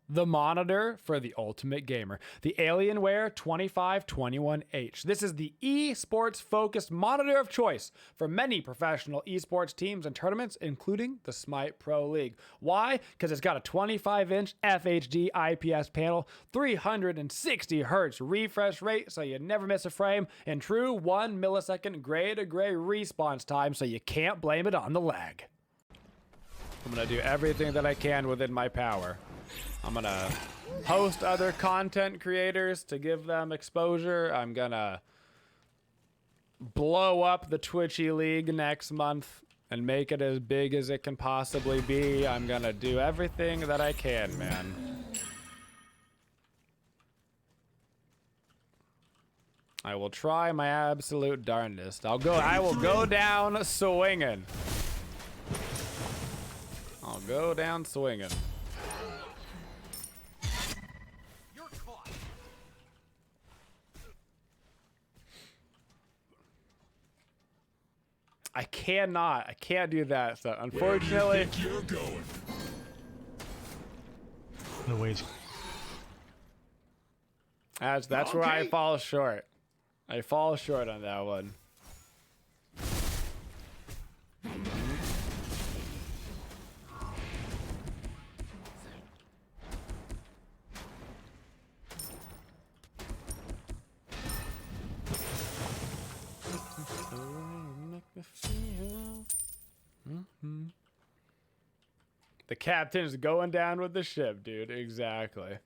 The monitor for the ultimate gamer, the Alienware 2521H. This is the esports focused monitor of choice for many professional esports teams and tournaments, including the Smite Pro League. Why? Because it's got a 25-inch FHD IPS panel, 360 hertz refresh rate so you never miss a frame, and true 1 millisecond gray-to-gray response time so you can't blame it on the lag. I'm gonna do everything that I can within my power. I'm gonna host other content creators to give them exposure. I'm gonna blow up the Twitchy League next month and make it as big as it can possibly be. I'm gonna do everything that I can, man. I will try my absolute darndest. I will go down swinging. I'll go down swinging. I can't do that. So unfortunately, you're going. No ways. That's where I fall short. I fall short on that one. The captain's going down with the ship, dude. Exactly.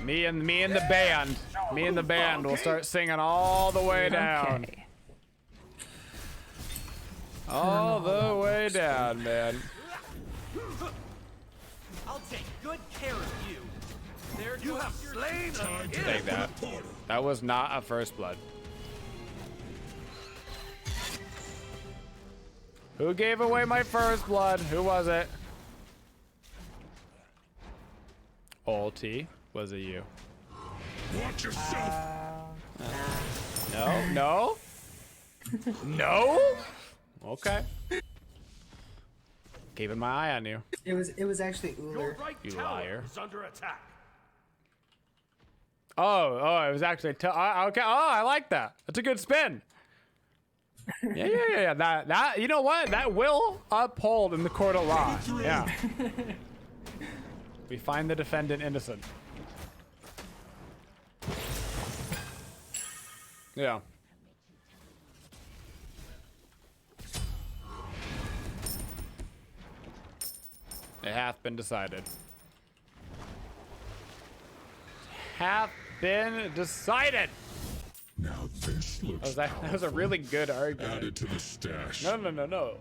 Me and the band. Me and the band will start singing all the way down. Okay. All the way down, man. I'll take good care of you. There you have slain a Take that. That was not a first blood. Who gave away my first blood? Who was it? Ulti. Was it you? Watch yourself. No? No? No? Okay. Keeping my eye on you. It was actually Your Uller. right You tower liar. is under attack. Oh, it was actually okay. Oh, I like that. That's a good spin. Yeah. That you know what? That will uphold in the court of law. Yeah. We find the defendant innocent. Yeah. It hath been decided. Hath been decided. Now this looks That was a really good argument. added to the stash. No.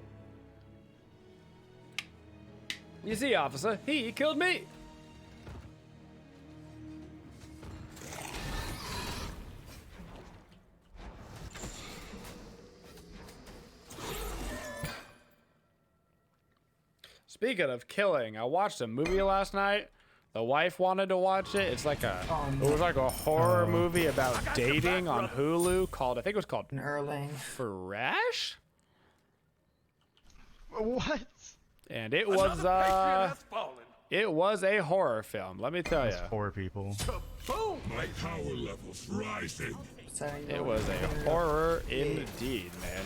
You see, officer, he killed me. Speaking of killing, I watched a movie last night. The wife wanted to watch it. It's like it was like a horror movie about dating on Hulu called, I think it was called Erling. Fresh? What? And it Another was patriot has fallen. it was a horror film, let me tell you. That's 4 people. Boom! My power levels rising. It was a horror indeed, man.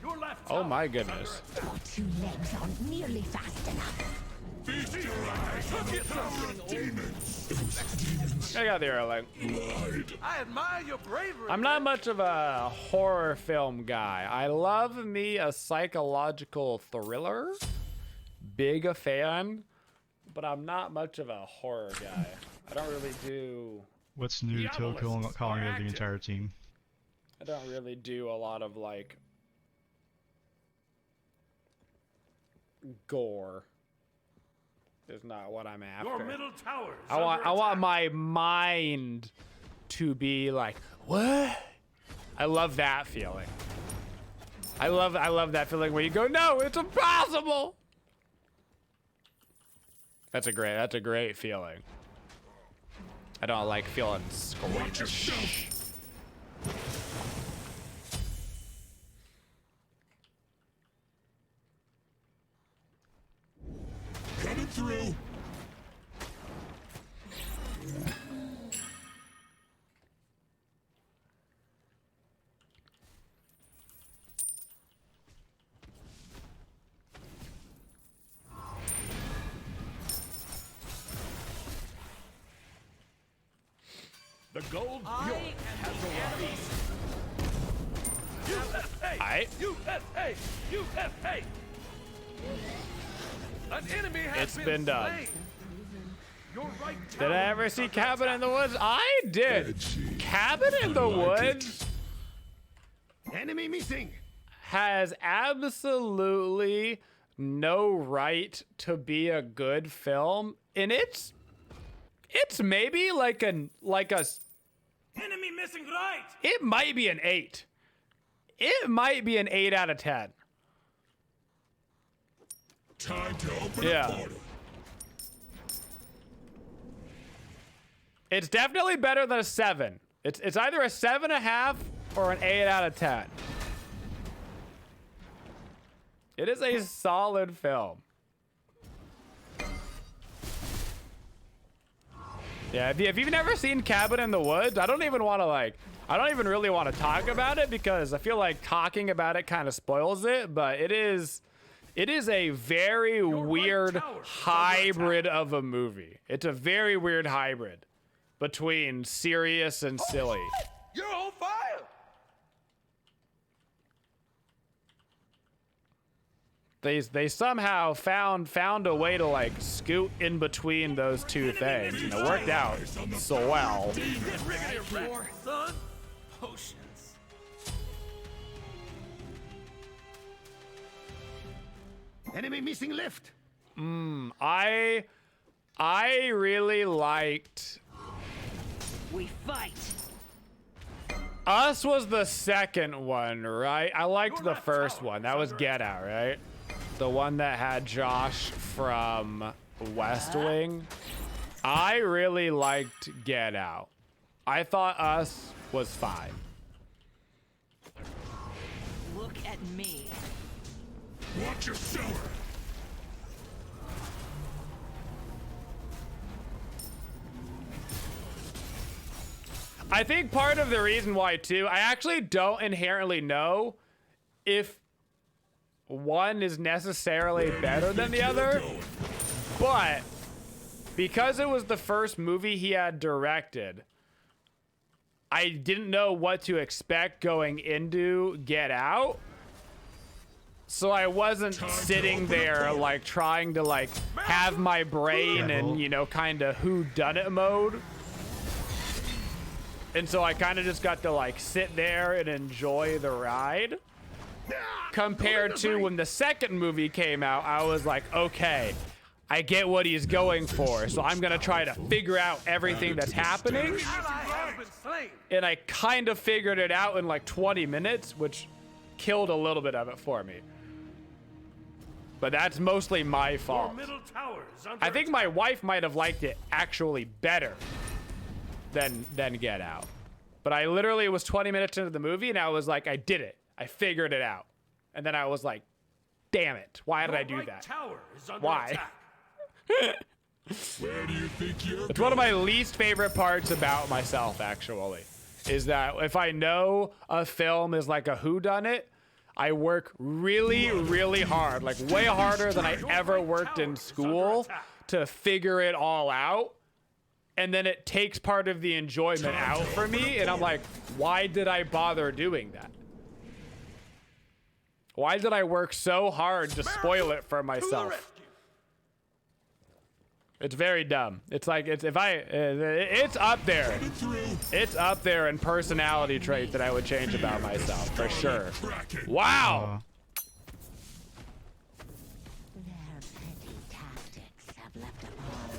Your left Oh tower my is goodness. under attack. 2 legs aren't nearly fast enough. Feast your eyes on the power of demons. Those demons I got the arrow like lied. I admire your bravery. I'm not much of a horror film guy. I love me a psychological thriller. Big a fan, but I'm not much of a horror guy. I don't really do What's new? Toe calling it the entire team. I don't really do a lot of like gore. Is not what I'm after. Your middle tower is I want under my mind to be like, what? I love that feeling. I love that feeling where you go, no, it's impossible. That's a great feeling. I don't like feeling Watch yourself. The gold I Bjorn am has the arrived. USA! Aight. USA! USA! An enemy has It's been done. slain. Your right Did I ever see Cabin in the Woods? I did. Cabin in the Woods Enemy missing. has absolutely no right to be a good film, and it's maybe like a enemy missing right. it might be an 8. It might be an 8 out of 10. Time to open Yeah. a portal. It's definitely better than a 7. It's either a 7.5 or an 8 out of 10. It is a solid film. Yeah, if you've never seen Cabin in the Woods, I don't even really want to talk about it because I feel like talking about it kind of spoils it, but it is a very weird hybrid of a movie. It's a very weird hybrid between serious and silly. You're on fire. They somehow found a way to like scoot in between those two things, and it worked out so well. Son, potions. Enemy missing left. I really liked We fight. Us was the second one, right? I liked the first one. That was Get Out, right? The one that had Josh from West Wing. I really liked Get Out. I thought Us was fine. Look at me. Watch your sewer. I think part of the reason why too, I actually don't inherently know if one is necessarily better than the other, but because it was the first movie he had directed, I didn't know what to expect going into Get Out. So I wasn't sitting there like trying to like have my brain in, you know, kind of whodunit mode. And so I kind of just got to like sit there and enjoy the ride. Compared to when the second movie came out, I was like, okay, I get what he's going for. So I'm going to try to figure out everything that's happening. Ally has been slain. And I kind of figured it out in like 20 minutes, which killed a little bit of it for me. But that's mostly my Your fault. middle tower is under I think my wife might have liked it actually better than Get Out. But I literally was 20 minutes into the movie and I was like, I did it. I figured it out. And then I was like, damn it. Why did I do right that? Tower is under Why? attack. Where do you think you're It's one of my least favorite parts about myself, actually, is that if I know a film is like a whodunit, I work really, really hard, like way harder than I ever worked in school to figure it all out. And then it takes part of the enjoyment out for me. And I'm like, why did I bother doing that? Why did I work so hard to spoil it for myself? It's very dumb. It's like, it's up there. It's up there in personality trait that I would change about myself, for sure. Wow. Their petty tactics have left a mark.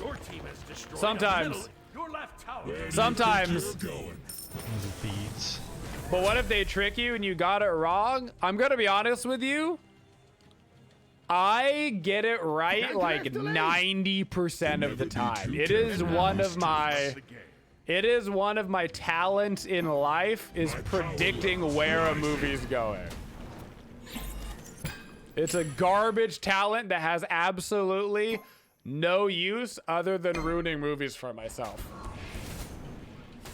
Your team has destroyed Sometimes. a middle. Your left tower. Sometimes. going? Those are beads. But what if they trick you and you got it wrong? I'm gonna be honest with you. I get it right like 90% of the time. It is one of my talents in life is predicting where a movie's going. It's a garbage talent that has absolutely no use other than ruining movies for myself.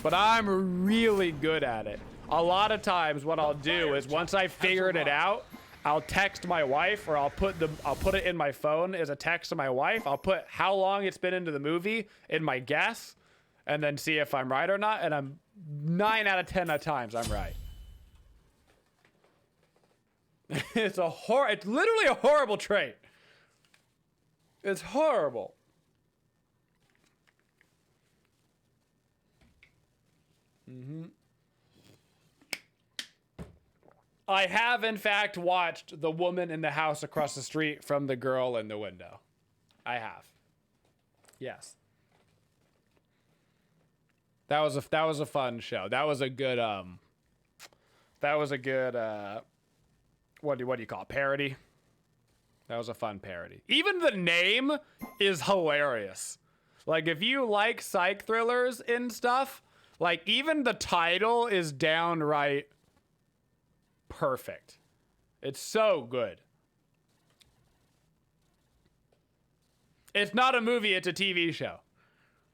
But I'm really good at it. A lot of times what I'll do is once I figured it out, I'll text my wife, or I'll put it in my phone as a text to my wife. I'll put how long it's been into the movie in my guess, and then see if I'm right or not. And I'm 9 out of 10 times I'm right. It's literally a horrible trait. It's horrible. I have, in fact, watched The Woman in the House Across the Street from the Girl in the Window. I have. Yes. That was a fun show. That was a good what do you call it? Parody? That was a fun parody. Even the name is hilarious. Like, if you like psych thrillers and stuff, like, even the title is downright perfect. It's so good. It's not a movie, it's a TV show.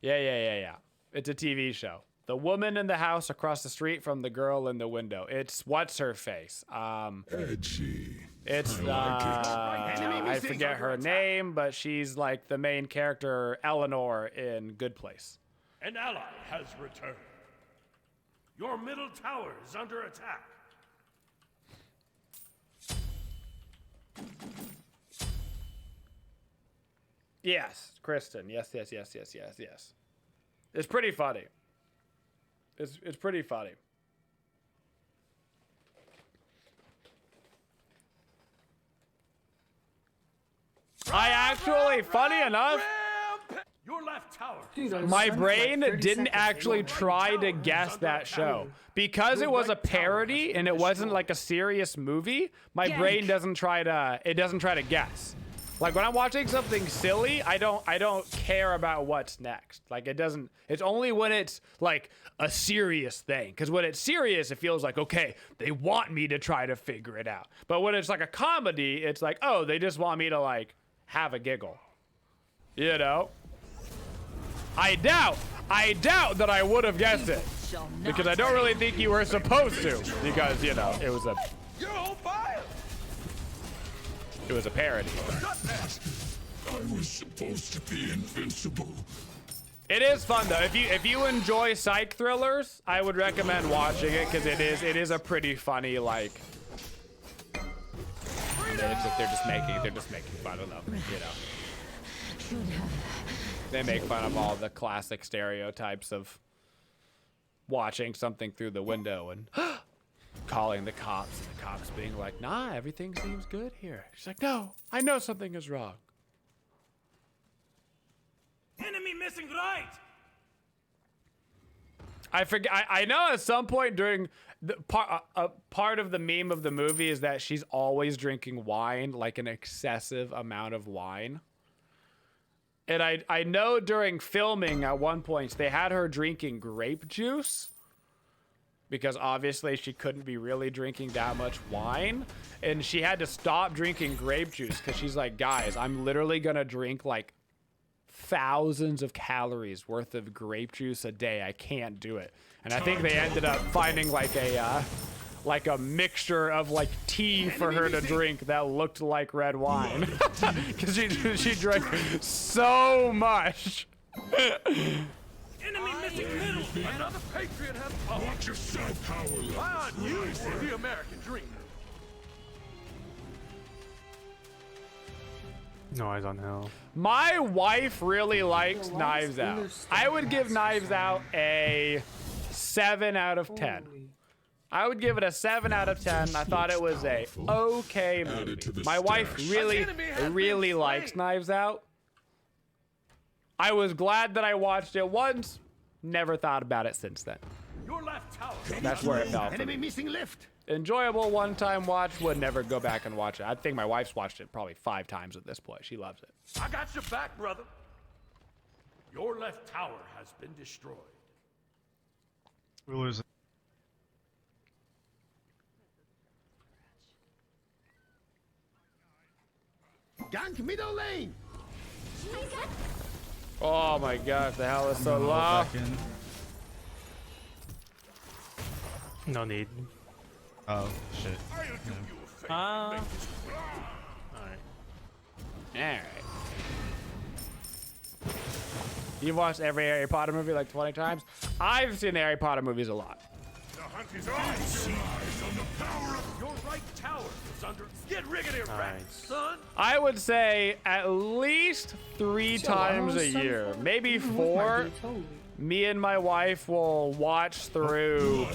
Yeah. It's a TV show. The Woman in the House Across the Street from the Girl in the Window. It's what's her face? Edgy. It's I I forget her name, but she's like the main character, Eleanor in Good Place. An ally has returned. Your middle tower is under attack. Yes, Kristen. Yes. It's pretty funny. It's pretty funny. I actually, funny enough, Your left tower. my brain didn't actually try to guess that show. Because it was a parody and it wasn't like a serious movie, my brain doesn't try to guess. Like, when I'm watching something silly, I don't care about what's next. Like, it's only when it's like a serious thing. Because when it's serious, it feels like, okay, they want me to try to figure it out. But when it's like a comedy, it's like, oh, they just want me to like have a giggle. You know? I doubt that I would have guessed it. Because I don't really think you were supposed to. Because, you know, it was a parody. I was supposed to be invincible. It is fun though. If you enjoy psych thrillers, I would recommend watching it because it is a pretty funny, like, they're just making fun of them, you know. They make fun of all the classic stereotypes of watching something through the window and calling the cops, and the cops being like, nah, everything seems good here. She's like, no, I know something is wrong. Enemy missing right. I forget. I know at some point during the part of the meme of the movie is that she's always drinking wine, like an excessive amount of wine. And I know during filming at one point they had her drinking grape juice because obviously she couldn't be really drinking that much wine, and she had to stop drinking grape juice because she's like, guys, I'm literally gonna drink like thousands of calories worth of grape juice a day. I can't do it. And I think they ended up finding like a mixture of like tea for her to drink that looked like red wine because she drank so much. Enemy missing middle. Another patriot has power. Watch yourself, power. Ah, you, the American dream. No eyes on hell. My wife really likes Knives Out. I would give Knives Out a 7 out of 10. I would give it a 7 out of 10. I thought it was a okay movie. My wife really likes Knives Out. I was glad that I watched it once. Never thought about it since then. Your left tower. That's where it fell for Enemy me. missing left. Enjoyable one-time watch. Would never go back and watch it. I think my wife's watched it probably 5 times at this point. She loves it. I got your back, brother. Your left tower has been destroyed. We're losing. Gank middle lane. Oh my god, the hell is so Go low. back in. No need. Oh shit. I'll do you a Alright. Alright. You've watched every Harry Potter movie like 20 times? I've seen the Harry Potter movies a lot. The hunt is on. Your right tower is under. Get riggedy, rat, son. I would say at least 3 times a year, maybe 4. Me and my wife will watch through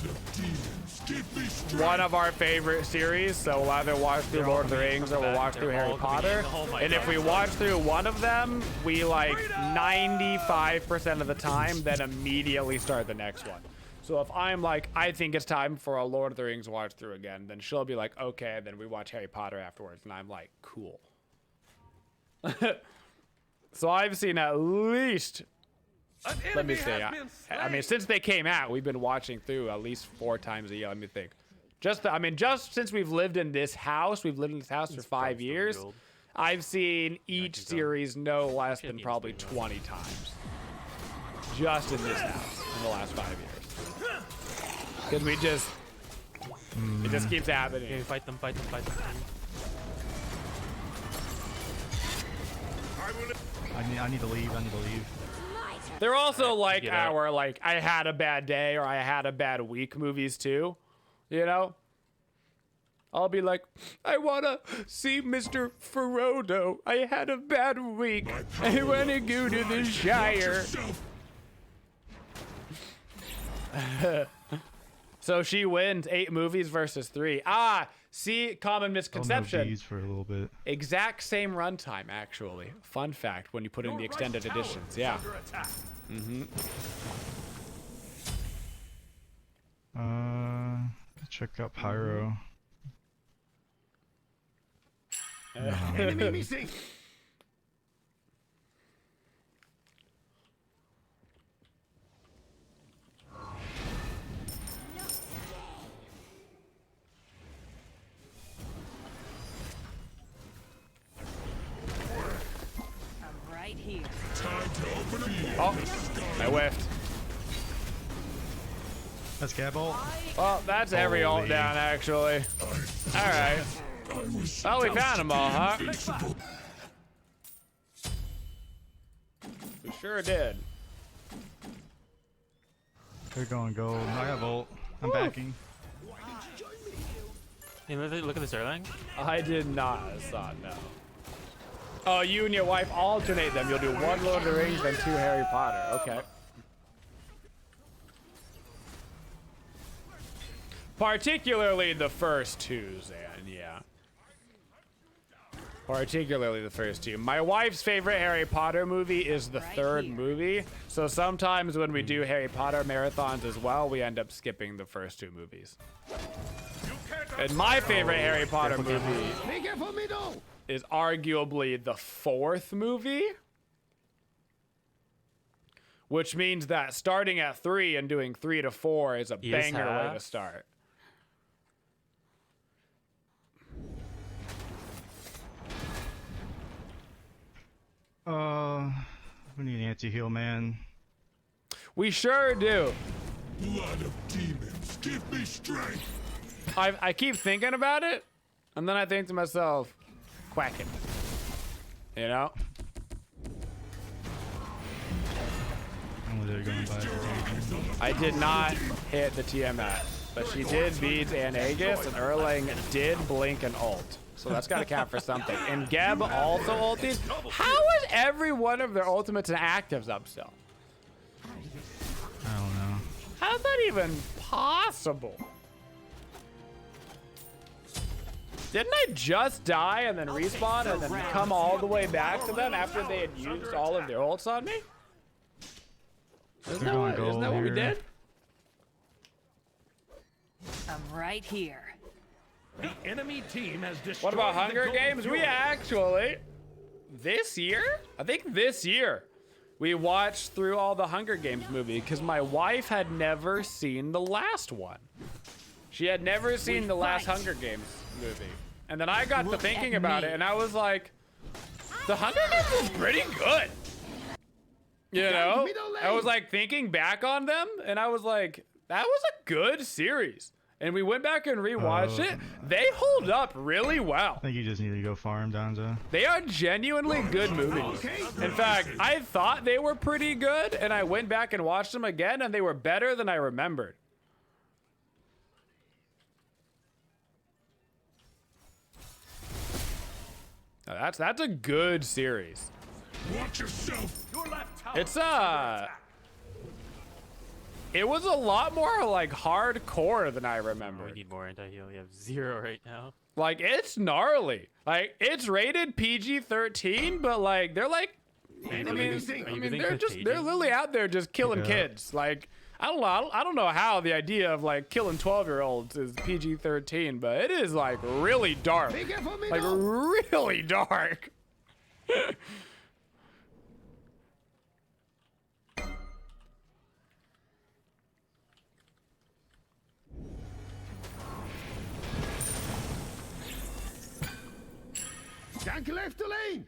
one of our favorite series. So we'll either watch through Lord of the Rings or we'll watch through Harry Potter. And if we watch through one of them, we like 95% of the time then immediately start the next one. So if I'm like, I think it's time for a Lord of the Rings watch through again, then she'll be like, okay, then we watch Harry Potter afterwards. And I'm like, cool. So I've seen at least, let me see. I mean, since they came out, we've been watching through at least 4 times a year. Let me think. Just since we've lived in this house, for 5 years. I've seen each series no less than probably 20 times. Just in this house in the last 5 years. Because we just, it just keeps happening. Okay, fight them. I need to leave. They're also like our, like, I had a bad day or I had a bad week movies too. You know? I'll be like, I wanna see Mr. Frodo. I had a bad week. I wanna go to the Shire. So she wins 8 movies versus 3. Ah, see, common misconception. These for a little bit. Exact same runtime, actually. Fun fact when you put in the extended editions. Yeah. Check out Pyro. Enemy missing. I'm right here. Oh, I whiffed. That's Gabble. Well, that's every ult down, actually. All right. Oh, we found them all, huh? We sure did. They're going gold. I have ult. I'm backing. Hey, look at this Erlang. I did not, Hassan, no. Oh, you and your wife alternate them. You'll do 1 Lord of the Rings, then 2 Harry Potter. Okay. Particularly the first 2, Zan, yeah. Particularly the first 2. My wife's favorite Harry Potter movie is the 3rd movie. So sometimes when we do Harry Potter marathons as well, we end up skipping the first 2 movies. And my favorite Harry Potter movie is arguably the 4th movie. Which means that starting at 3 and doing 3 to 4 is a banger way to start. We need an anti-heal, man. We sure do. Blood of demons, give me strength. I keep thinking about it, and then I think to myself, quacking. You know? I did not hit the Tiamat, but she did beat an Aegis, and Erlang did blink an ult. So that's got to count for something. And Geb also ulties. How is every one of their ultimates and actives up still? I don't know. How's that even possible? Didn't I just die and then respawn and then come all the way back to them after they had used all of their ults on me? Isn't that what we did? I'm right here. The enemy team has destroyed. What about Hunger Games? We actually, this year? I think this year, we watched through all the Hunger Games movie because my wife had never seen the last one. She had never seen the last Hunger Games movie. And then I got to thinking about it and I was like, the Hunger Games was pretty good. You know? I was like thinking back on them and I was like, that was a good series. and we went back and rewatched it. They hold up really well. I think you just need to go farm, Donzo. They are genuinely good movies. In fact, I thought they were pretty good, and I went back and watched them again, and they were better than I remembered. Now that's a good series. Watch yourself. Your left tower It's is under attack. it was a lot more like hardcore than I We remembered. need more anti-heal. We have 0 right now. Like it's gnarly. Like it's rated PG-13, but like they're like I mean they're literally out there just killing Yeah. kids. Like I don't know how the idea of like killing 12-year-olds is PG-13, but it is like really dark. Be careful, me Like no. really dark. Dank left the lane.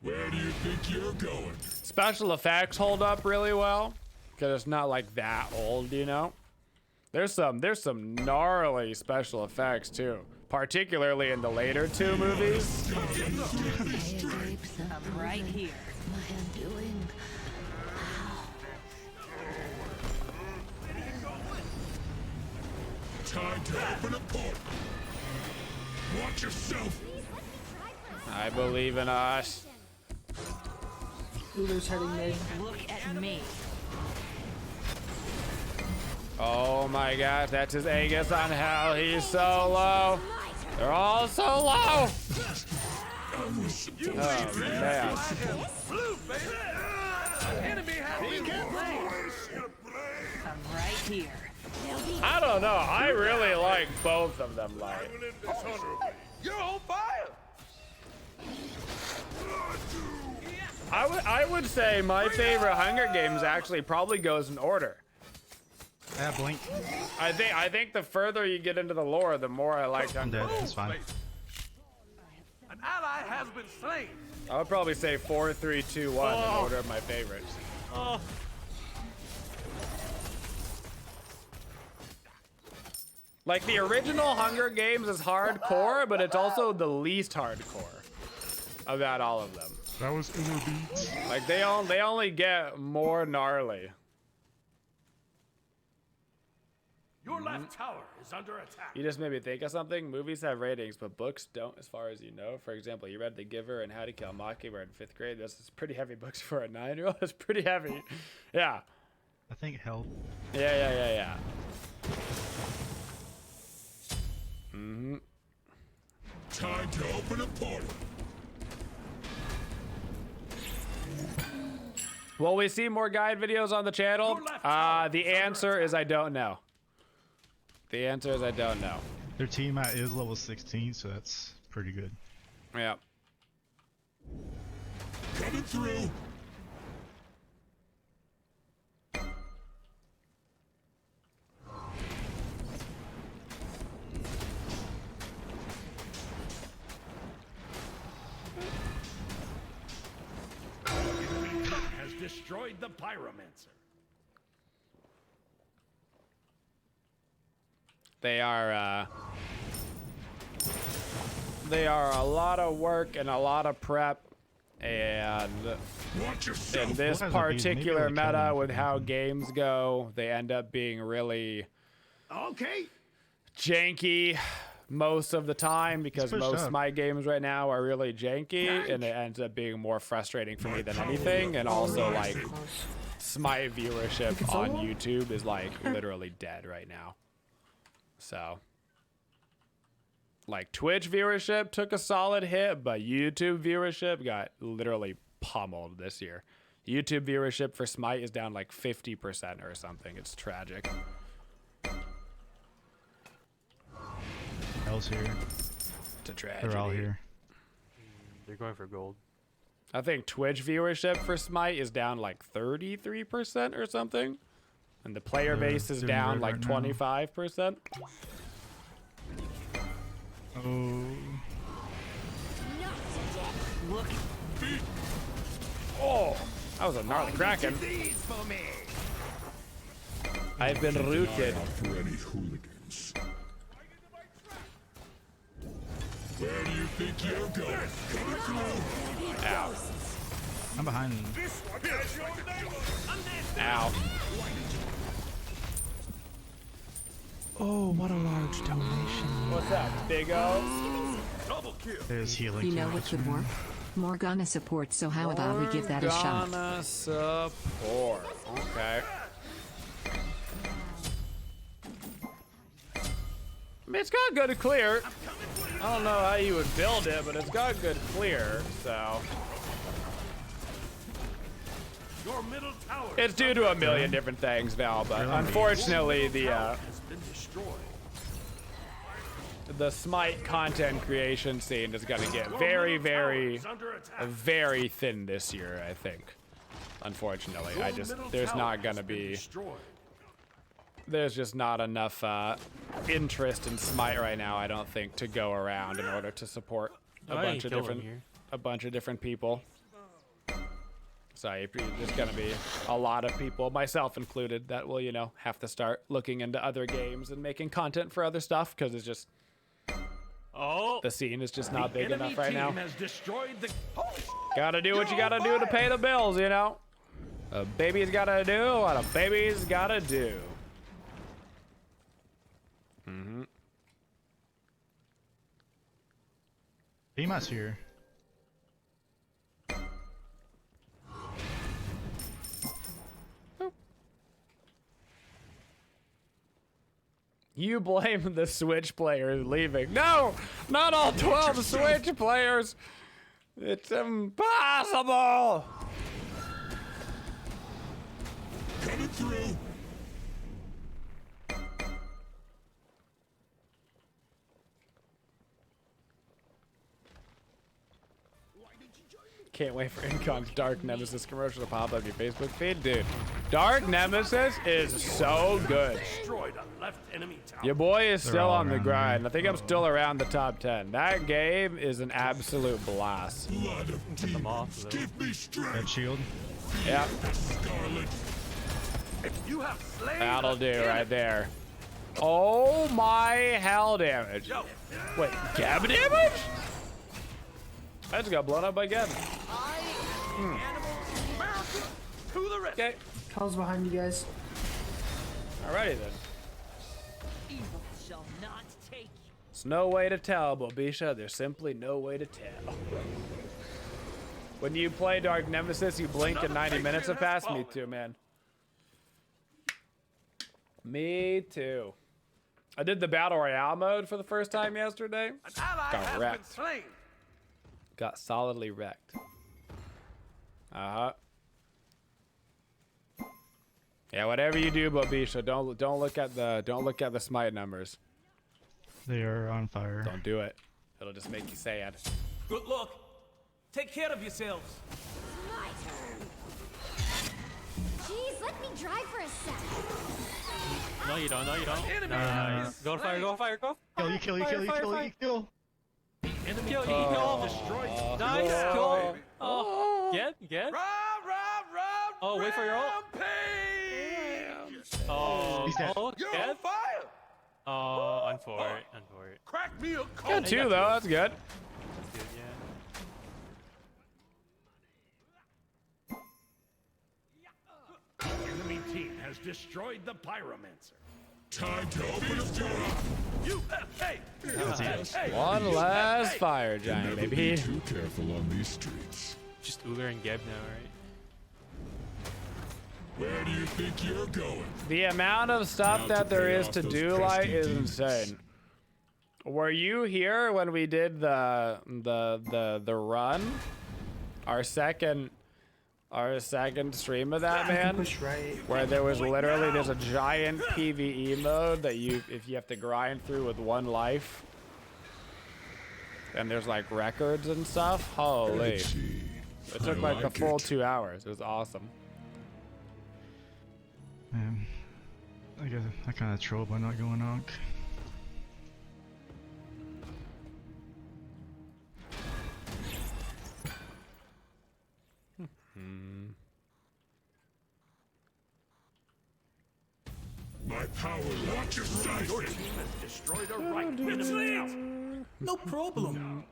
Where do you think you're going? Special effects hold up really well because it's not like that old, you know. There's some gnarly special effects too, particularly in the later two movies. I'm right here. My undoing. Time to open a portal. Watch yourself. I believe in us. Lulu's hurting me. Look at me. Oh my gosh, that's his Aegis on hell. He's so low. They're all so low. Oh man. Blue, baby. Enemy has been slain. I'm right here. I don't know. I really like both of them. Like, You're on fire. I would say my favorite Hunger Games actually probably goes in order. Blink. I think the further you get into the lore, the more I like I'm Hunger dead. Games. That's fine. An ally has been slain. I would probably say 4, 3, 2, 1 in order of my favorites. Like the original Hunger Games is hardcore, but it's also the least hardcore about all of them. That was inner beats. Like they only get more gnarly. Your left tower is under attack. You just made me think of something. Movies have ratings, but books don't, as far as you know. For example, you read The Giver and How to Kill a Mockingbird in 5th grade. This is pretty heavy books for a 9-year-old. It's pretty heavy. Yeah. I think health. Yeah. Mm-hmm. Time to open a portal. Will we see more guide videos on the channel? The answer is I don't know. The answer is I don't know. Their team is level 16, so that's pretty good. Yeah. Coming through. Has destroyed the pyromancer. They are a lot of work and a lot of prep, and Watch yourself. in this What has it been? Maybe particular like meta 7 with how something. games go, they end up being really Okay. janky most of the time because pushed most up. Smite games right now are really janky, and it ends up being more frustrating for me than anything. And also, like, Smite viewership on YouTube is like literally dead right now. So, like, Twitch viewership took a solid hit, but YouTube viewership got literally pummeled this year. YouTube viewership for Smite is down like 50% or something. It's tragic. Hell's here. It's a tragedy. They're all here. They're going for gold. I think Twitch viewership for Smite is down like 33% or something. And the player They're base is doing down good like right now. 25%. Oh. Look. Oh, That was a gnarly Kraken. These for me. I've been rooted. Out for any hooligans. Where do you think you're going? Coming through. Ow. I'm behind. This one has your name. Ow. Oh, what a large donation. What's that, Big O? Double kill. There's healing. You know what could work? Morgana support, so how about we give that a shot? Morgana support. Okay. I mean, it's got good clear. I don't know how you would build it, but it's got good clear, so. Your middle tower It's due to a million different things now, but unfortunately has been destroyed. the Smite content creation scene is gonna get very, very, Is under attack. very thin this year, I think. Unfortunately, Your middle there's tower not gonna has been be, destroyed. there's just not enough interest in Smite right now, I don't think, to go around in order to support a I bunch ain't of killing different, here. a bunch of different people. So there's gonna be a lot of people, myself included, that will, you know, have to start looking into other games and making content for other stuff because it's just, Oh, the scene is just not big Enemy enough right team now. has destroyed the. Gotta do what you gotta do to pay the bills, you know? A baby's gotta do what a baby's gotta do. Dima's here. You blame the Switch players leaving. No! Not all 12 Switch players! It's impossible! Coming through. Can't wait for Incon's Dark Nemesis commercial to pop up on your Facebook feed. Dude, Dark Nemesis is so good. Destroyed a left enemy tower. Your boy is still all on the around grind. me. I think I'm still around the top 10. That game is an absolute blast. Blood of them off, demons. though. Give me Red strength. shield. Yeah, Scarlet. You have slain that'll an do enemy. right there. Oh my hell damage. Yo, Wait, Gab damage? I just got blown up by Gab. America to the rest. Okay, Hell's behind you guys. alrighty then. Evil shall not take you. There's no way to tell, Bobisha. There's simply no way to tell. When you play Dark Nemesis, you blink and 90 minutes have passed. Me too, man. Me too. I did the Battle Royale mode for the first time yesterday. An ally Got has wrecked. been slain. Got solidly wrecked. Uh-huh. Yeah, whatever you do, Bobisha, don't look at the Smite numbers. They are on fire. Don't do it. It'll just make you sad. Good luck. Take care of yourselves. My turn. Jeez, let me drive for a sec. no, you don't. No, you don't. Enemy Nice. Go fire. Go fire. Go. Kill, you kill, you kill, you Fire, kill, fire, you kill. Enemy Kill, team you kill. destroyed. Nice. Yeah, Kill. baby. Oh, get. Run. Oh, wait for your ult. Rampage. Oh, He's dead. You're on get. fire. Oh, on for it. Crack me a Got cold. two though. That's good. That's good. Yeah. Enemy team has destroyed the pyromancer. Time to open a door. You, hey, hey, One last fire giant, Never baby. be too careful on these streets. Just Uller and Geb now, right? Where do you think you're going? The amount of stuff Now that to there pay is off to those do, like, pesky is demons. insane. Were you here when we did the run? Our second stream of that, man? Push right. Where there was literally there's a giant PvE mode that if you have to grind through with one life. And there's like records and stuff. Holy. Gee, It took I like a like full it. 2 hours. It was awesome. Man, I guess I kind of trolled by not going on. power watch your sight. Your team has destroyed a right enemy tower. No problem.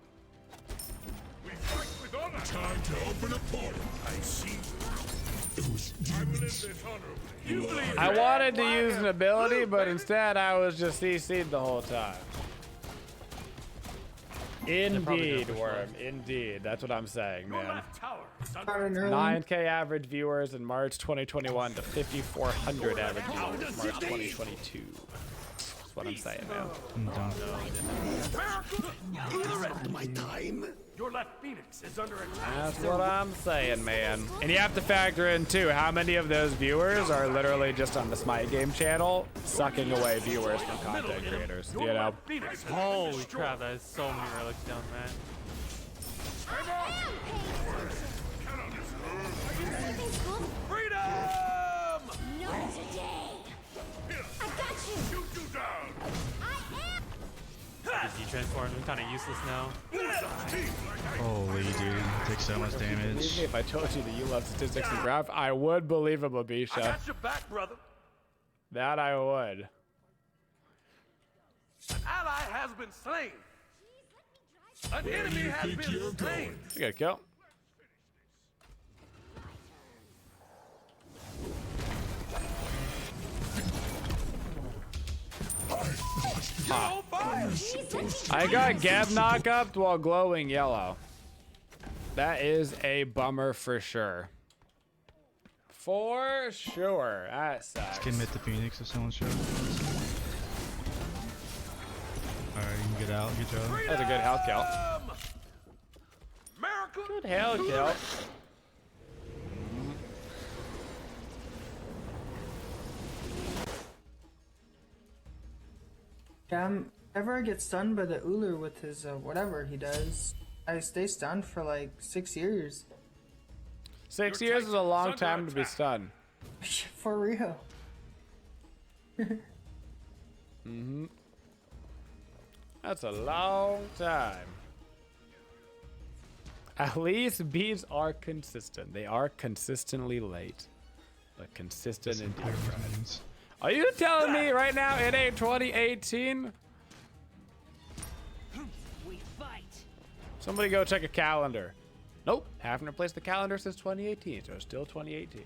We fight with honor. Time to open a portal. I see. Those demons. You believe I wanted to use an ability, but instead I was just CC'd the whole time. Indeed, Worm. Indeed. That's what I'm saying, your man. left tower is under Starting early. 9K average viewers in March 2021 to 5,400 average viewers in March 2022. That's what I'm saying, man. I'm done. My time. Your left Phoenix is under attack. That's what I'm saying, man. And you have to factor in, too, how many of those viewers are literally just on the Smite game channel, sucking away viewers from content creators, you know? Phoenix has been Holy destroyed. crap, that is so many relics down, man. Freedom! Not today. I got you. Shoot you down. Is he transformed? I'm kind of useless now. Holy dude, takes so much Believe me, damage. if I told you that you love statistics and graph, I would believe him, I Abisha. got your back, brother. That I would. An ally has been slain. An enemy has think been you're slain. going? You got a kill. On fire. I got Gab knock up while glowing yellow. That is a bummer for sure. For sure. That sucks. Can hit the Phoenix if someone shows. Alright, you can get out, get your other. That's a good health kill. America. Good health kill. Yeah, whenever I get stunned by the Uller with his whatever he does, I stay stunned for like 6 years. 6 Your years is a long Titan's under time to be attack. stunned. For real. That's a long time. At least bees are consistent. They are consistently late. But consistent indeed. Pyramids. Are you telling me right now it ain't 2018? We fight. Somebody go check a calendar. Nope, haven't replaced the calendar since 2018, so it's still 2018.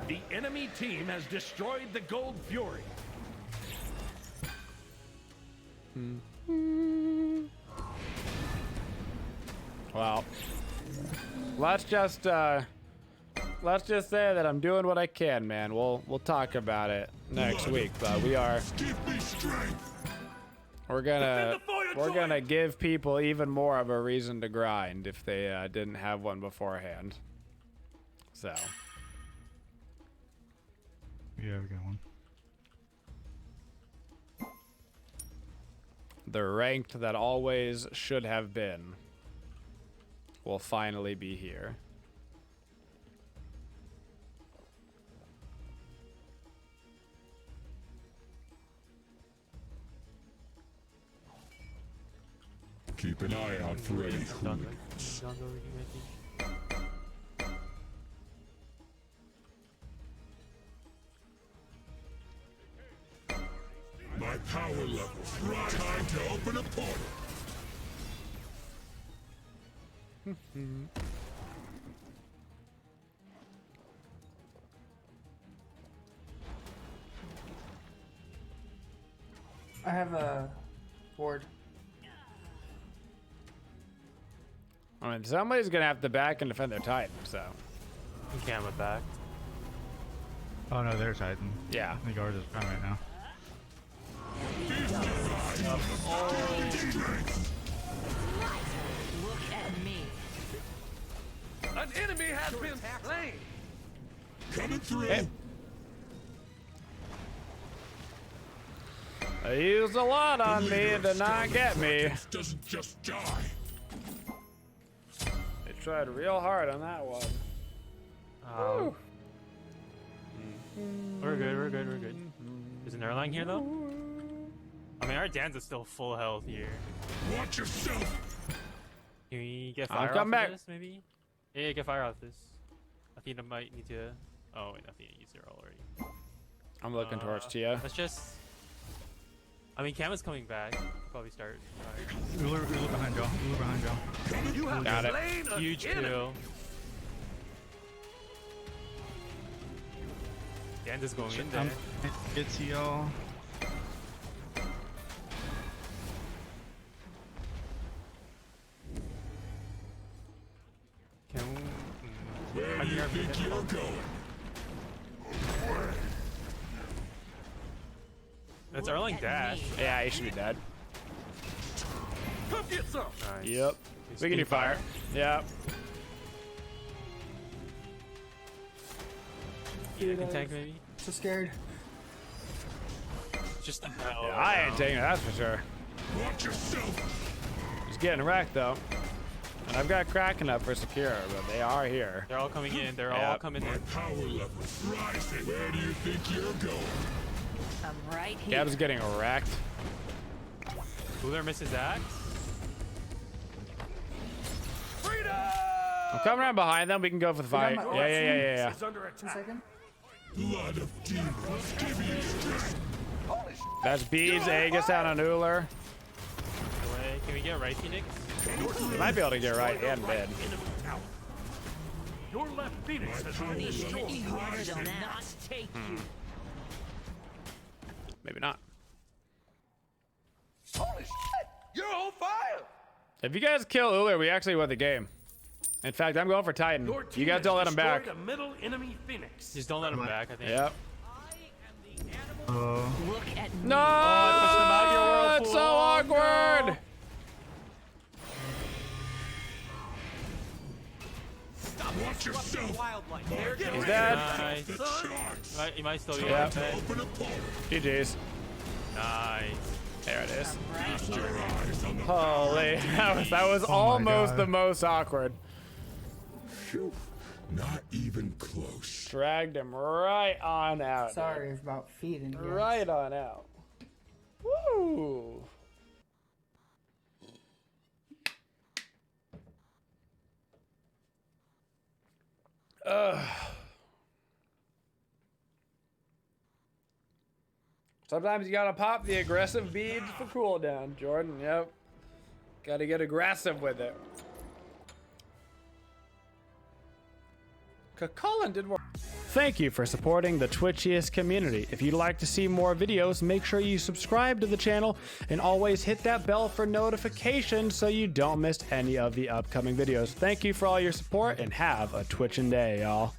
The enemy team has destroyed the Gold Fury. Well, let's just say that I'm doing what I can, man. We'll talk about it next week, but Give me strength. we're gonna give people even more of a reason to grind if they didn't have one beforehand. So Yeah, we got one. the ranked that always should have been will finally be here. Keep an eye out for any Jungle. hooligans. Jungle reading, I think. My power level's right. Time to open a portal. I have a ward. I mean, somebody's gonna have to back and defend their Titan, so You can't with back. Oh no, there's Titan. yeah. The guard is prime right now. Look at me. An enemy has been slain. Coming through. Hey. They used a lot on me to not get me. Doesn't just die. They tried real hard on that one. We're good, we're good, we're good. Is an airline here though? I mean, our Dan's still full health here. Watch yourself. Can we get I'll fire come off back. of this, maybe? Yeah, get fire off this. Athena might need to. Oh wait, Athena used her already. I'm looking towards Tia. Let's just. I mean, Cam is coming back. Probably start. Uller behind y'all. Uller behind y'all. You have Got it. slain an Huge enemy. kill. Danda's going in there. Get to y'all. Can Where do you think you're going? That's Erlang dash. Yeah, he should be dead. Come get some. Nice. Yep. He's We can do speed fire. Yep. Yeah, can tank maybe. So scared. Just Yeah, I ain't taking it, that's for sure. Watch yourself. He's getting wrecked though. And I've got Kraken up for secure, but they are here. They're all coming in. They're all Yep. coming My in. power level's rising. Where do you think you're going? I'm right here. Gab's getting wrecked. Uller misses axe. Freedom! I'm coming around behind them. We can go for the fight. my Yeah. Is under One attack. second. Blood of demons, give me strength. That's Beads, Aegis out on Uller. Away. Can we get right, Phoenix? Might be able to get right and mid. Enemy tower. Your left Phoenix has been destroyed. Will not take you. Maybe not. Holy shit! You're on fire! If you guys kill Uller, we actually win the game. In fact, I'm going for Titan. Your You team guys has don't let him back. destroyed a middle enemy Phoenix. Just don't let him back, I think. Yep. Look at me. No! I pushed him out of your whirlpool. It's so awkward! Watch yourself. He's dead. Nice. The charge. He might still be Yeah. dead. Open a portal. GG's. Nice. There it is. Cast your eyes on the Holy, that was almost God. the most awkward. Phew. Not even close. Dragged him right on out. Sorry about feeding. dude. Guys. Right on out. Woo! Sometimes you gotta pop the aggressive beads for cooldown, Jordan. Yep. Gotta get aggressive with it. Cullen did work. Thank you for supporting the Twitchiest community. If you'd like to see more videos, make sure you subscribe to the channel and always hit that bell for notifications so you don't miss any of the upcoming videos. Thank you for all your support and have a Twitchin' day, y'all.